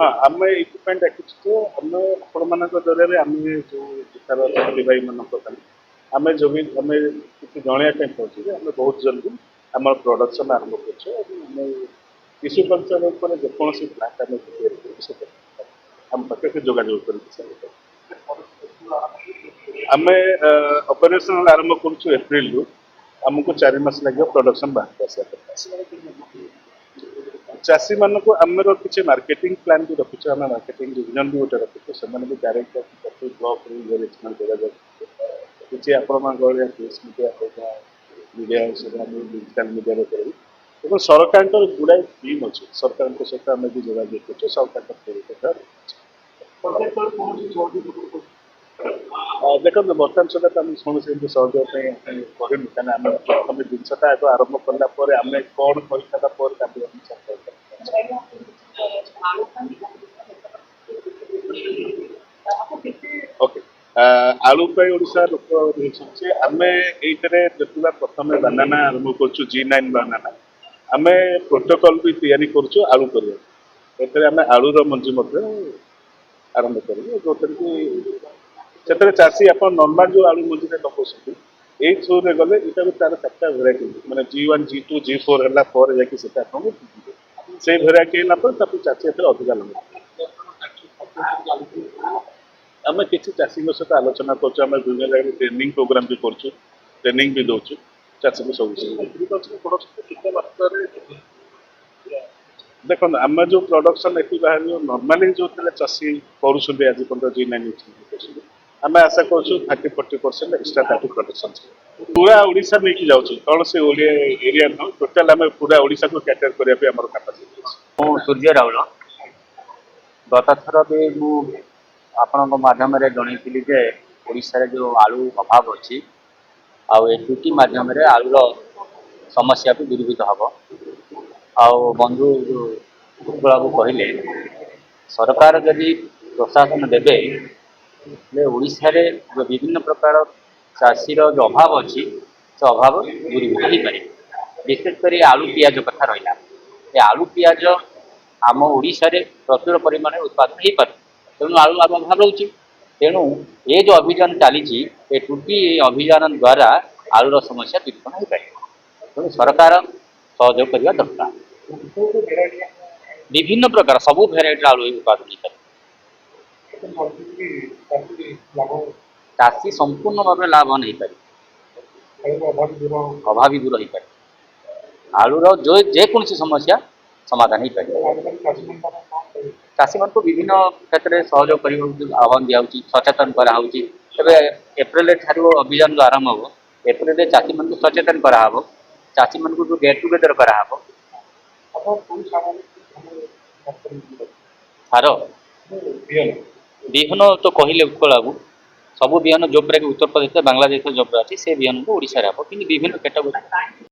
हाँ आम ये डाकिଛୁ आम आपण जरिए आम जो जितार चाकरी भाई मान आम जो भी आम किसी जनवाई चाहूँ आम बहुत जल्दी आम प्रोडक्शन आरंभ कर टिश्यू कल्चर जेकोसी प्लांट आम पाखे जोगाजोग कर आम ऑपरेशन आरंभ करुँ एप्रिल रु आमको 4 मास लगे प्रोडक्शन बाहर आसा चाषी मान को आमर किसी मार्केटिंग प्लान भी रखिए आम मार्केटिंग डिविजन भी गोटे रखिए से डायरेक्ट ब्लॉक जोगाजोग किसी प्रेस मीडिया डिजिटाल मीडिया करूँ सरकार गुड़ाए टीम अच्छे सरकार सहित आम भी जोगाजोग कर सरकार देखो बर्तमान सुधा तो आम कौन से सहयोग करूँ क्या आम प्रथम जिनसा आगे आरंभ कलापर आम कौन कर ओके आलू ओडिशा लोक आम ये देखा प्रथम बानाना आरंभ कर G9 बानाना आम प्रोटोकॉल भी तैयारी करुँ आलू कर आम आलूर मंजी आरंभ करूँ जो से चाषी आप नॉर्मल जो आलू मंजी लगे ये थ्रू रे गले यहाँ भी तार 4टा भेराइटी मैंने G1 G2 G4 है से भेराइटी चाषी अधिका लगे आम किसी चाषी सहित आलोचना करें विभिन्न जगह ट्रेनिंग प्रोग्राम भी करूँ ट्रेनिंग भी दौर चाषी को सब देखो आम जो प्रोडक्शन ये बाहर नॉर्मली जो चाषी करुँच आज पर्यटन G9 आम आशा कर 30-40% एक्सट्रा ताकि प्रोडक्शन पूरा ओडिशा नहीं जाऊँ कौन से एरिया न टोटाल आम पूरा ओडिशा को कैटर करने आम कैपेसिटी सूर्य राउल गत थर भी आपण माध्यम जनईली जे ओडिशा जो आलू अभाव अच्छी आुटी मध्यम आलूर समस्या भी दूरीभूत हम बंधु बाबू कहले सरकार जदि प्रशासन देवे ओडिशा रे जो विभिन्न प्रकार चाषीर जो अभाव अच्छी से अभाव दूरीभूत हो पारे विशेषकर आलू पियाज कथा रहा ये आलू पियाज आम ओडिशा रे प्रचुर परिमाण उत्पादन हो पारे तेणु आलू अभाव रोचे तेणु ये जो अभियान चली टूटी अभियान द्वारा आलूर समस्या दूरीकरण हो पारे तेणु सरकार सहयोग करने दरकार विभिन्न प्रकार सबू भेराइटी आलू उत्पादन हो पारे चाषी संपूर्ण भाव लाभ नहीं पारे अभावी दूर हो पारे आलूर जो जेकोसी समस्या समाधान हो पारे चाषी मान को विभिन्न क्षेत्र में सहयोग करने आह्वान दिखाई सचेतन कराऊँगी एप्रिल ठार अभियान जो आरंभ हो एप्रिल चाषी मान को सचेतन कराव चाषी मान को जो गेट टुगेदर कराव सार विहन तो कहले उत्कल बाबू सब विहन जो उत्तर प्रदेश बांग्लादेश जो अच्छी से विहन को ओडिशा कि विभिन्न कैटेगोरी